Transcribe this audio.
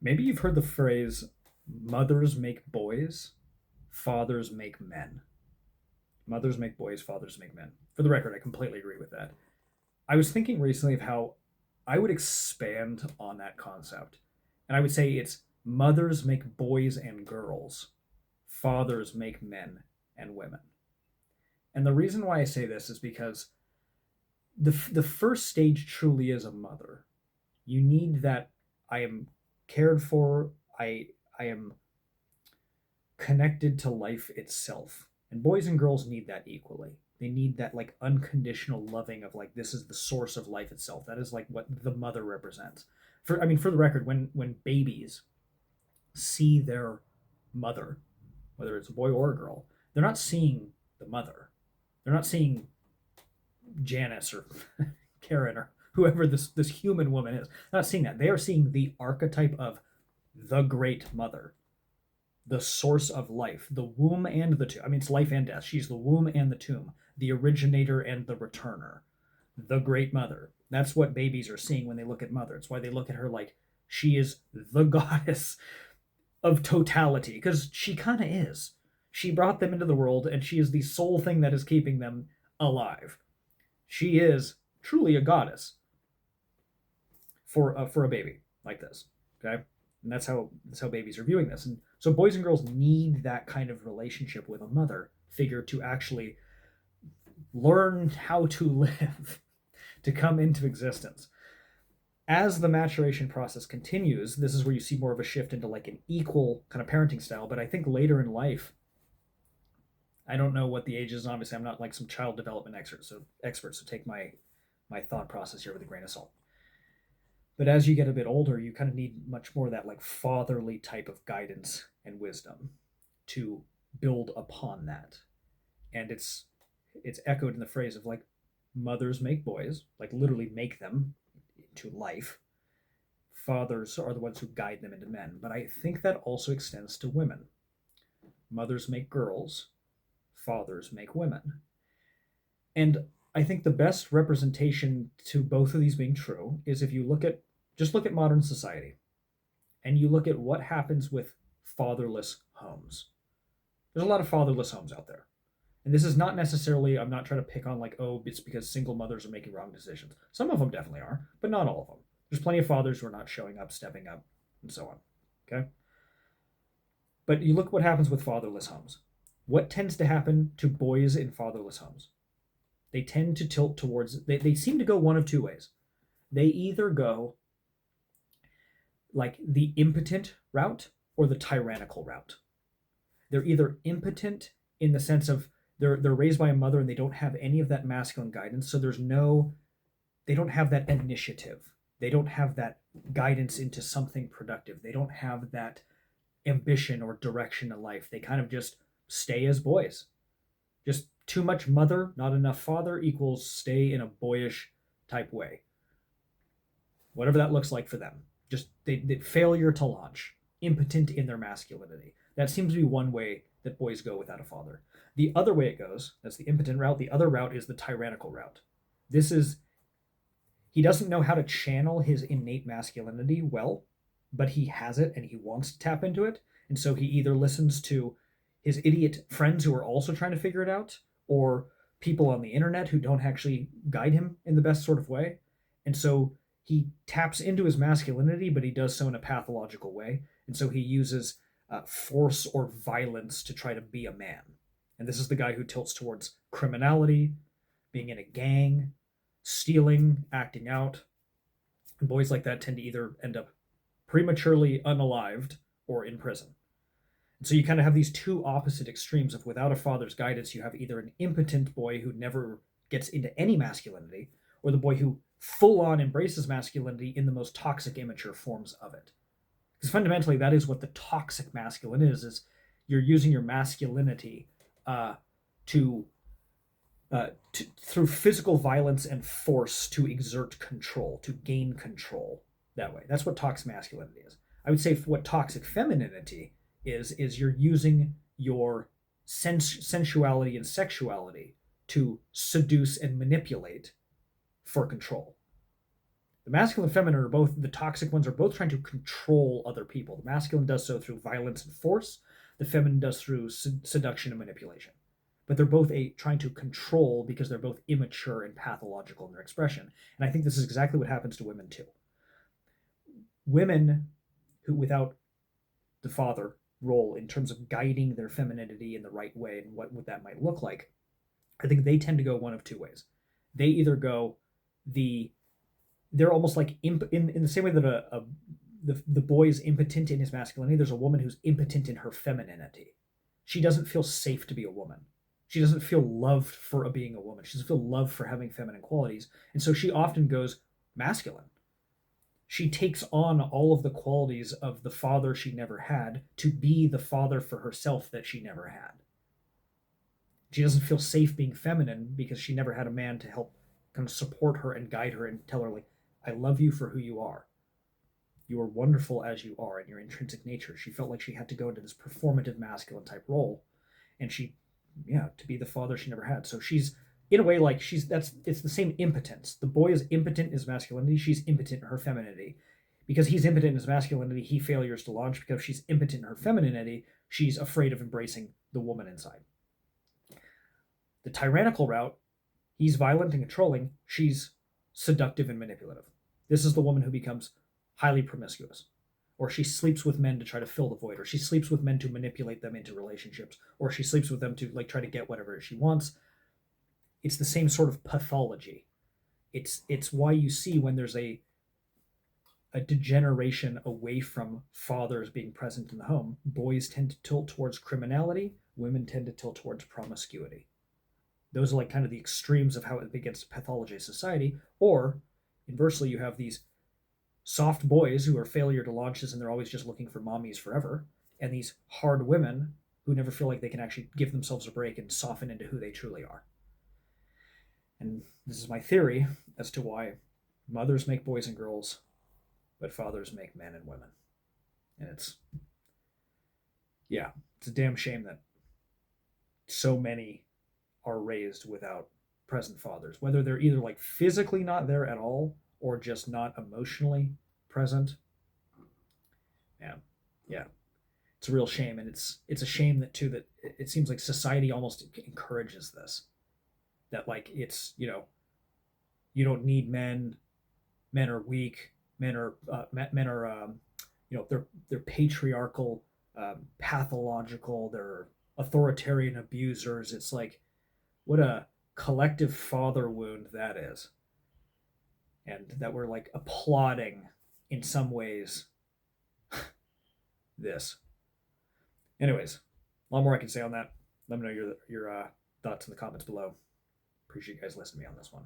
Maybe you've heard the phrase, mothers make boys, fathers make men. Mothers make boys, fathers make men. For the record, I completely agree with that. I was thinking recently of how I would expand on that concept. And I would say it's mothers make boys and girls, fathers make men and women. And the reason why I say this is because the first stage truly is a mother. You need that I am cared for, I am connected to life itself. And boys and girls need that equally. They need that like unconditional loving of like this is the source of life itself. That is like what the mother represents. For the record, when babies see their mother, whether it's a boy or a girl, they're not seeing the mother. They're not seeing Janice or Karen or whoever this human woman is. They're not seeing that. They are seeing the archetype of the great mother, the source of life, the womb and the tomb. I mean, it's life and death. She's the womb and the tomb, the originator and the returner, the great mother. That's what babies are seeing when they look at mother. It's why they look at her like she is the goddess of totality, because she kind of is. She brought them into the world, and she is the sole thing that is keeping them alive. She is truly a goddess for a baby like this. Okay, and that's how babies are viewing this. And so boys and girls need that kind of relationship with a mother figure to actually learn how to live, to come into existence. As the maturation process continues, this is where you see more of a shift into like an equal kind of parenting style. But I think later in life, I don't know what the age is. Obviously, I'm not like some child development expert, so take my thought process here with a grain of salt. But as you get a bit older, you kind of need much more of that like fatherly type of guidance and wisdom to build upon that. And it's echoed in the phrase of like mothers make boys, like literally make them into life. Fathers are the ones who guide them into men. But I think that also extends to women. Mothers make girls, fathers make women. And I think the best representation to both of these being true is if you look at modern society and you look at what happens with fatherless homes. There's a lot of fatherless homes out there. And this is not necessarily, I'm not trying to pick on like, oh, it's because single mothers are making wrong decisions. Some of them definitely are, but not all of them. There's plenty of fathers who are not showing up, stepping up, and so on. Okay? But you look what happens with fatherless homes. What tends to happen to boys in fatherless homes? They tend to tilt towards, they seem to go one of two ways. They either go like the impotent route or the tyrannical route. They're either impotent in the sense of they're raised by a mother and they don't have any of that masculine guidance, so they don't have that initiative. They don't have that guidance into something productive. They don't have that ambition or direction in life. They kind of just stay as boys. Just too much mother, not enough father equals stay in a boyish type way. Whatever that looks like for them. Just they failure to launch, impotent in their masculinity. That seems to be one way that boys go without a father. The other way it goes, that's the impotent route. The other route is the tyrannical route. This is, he doesn't know how to channel his innate masculinity well, but he has it and he wants to tap into it. And so he either listens to his idiot friends who are also trying to figure it out, or people on the internet who don't actually guide him in the best sort of way. And so he taps into his masculinity, but he does so in a pathological way. And so he uses force or violence to try to be a man. And this is the guy who tilts towards criminality, being in a gang, stealing, acting out. And boys like that tend to either end up prematurely unalived or in prison. And so you kind of have these two opposite extremes of without a father's guidance, you have either an impotent boy who never gets into any masculinity, or the boy who full on embraces masculinity in the most toxic, immature forms of it. Because fundamentally, that is what the toxic masculine is you're using your masculinity to through physical violence and force to exert control, to gain control that way. That's what toxic masculinity is. I would say what toxic femininity is you're using your sensuality and sexuality to seduce and manipulate for control. The masculine and feminine are both, the toxic ones are both trying to control other people. The masculine does so through violence and force. The feminine does through seduction and manipulation. But they're both trying to control because they're both immature and pathological in their expression. And I think this is exactly what happens to women too. Women who, without the father role in terms of guiding their femininity in the right way and what that might look like, I think they tend to go one of two ways. They either go they're almost like in the same way that the boy is impotent in his masculinity, there's a woman who's impotent in her femininity. She doesn't feel safe to be a woman. She doesn't feel loved for being a woman. She doesn't feel loved for having feminine qualities. And so she often goes masculine. She takes on all of the qualities of the father she never had to be the father for herself that she never had. She doesn't feel safe being feminine because she never had a man to help kind of support her and guide her and tell her, like, I love you for who you are. You are wonderful as you are in your intrinsic nature. She felt like she had to go into this performative masculine type role, and to be the father she never had. So she's, in a way, like it's the same impotence. The boy is impotent in his masculinity. She's impotent in her femininity. Because he's impotent in his masculinity, he failures to launch. Because she's impotent in her femininity, she's afraid of embracing the woman inside. The tyrannical route, he's violent and controlling. She's seductive and manipulative. This is the woman who becomes highly promiscuous, or she sleeps with men to try to fill the void, or she sleeps with men to manipulate them into relationships, or she sleeps with them to like try to get whatever she wants. It's the same sort of pathology. It's why you see when there's a degeneration away from fathers being present in the home, boys tend to tilt towards criminality, women tend to tilt towards promiscuity. Those are like kind of the extremes of how it begins to pathologize society. Or inversely, you have these soft boys who are failure to launches and they're always just looking for mommies forever, and these hard women who never feel like they can actually give themselves a break and soften into who they truly are. And this is my theory as to why mothers make boys and girls, but fathers make men and women. And it's a damn shame that so many are raised without present fathers, whether they're either like physically not there at all or just not emotionally present. Yeah, it's a real shame. And it's a shame that too, that it seems like society almost encourages this, that like it's, you don't need men are weak, men are they're patriarchal, pathological, they're authoritarian abusers. It's like, what a collective father wound that is. And that we're like applauding in some ways this. Anyways, a lot more I can say on that. Let me know your thoughts in the comments below. Appreciate you guys listening to me on this one.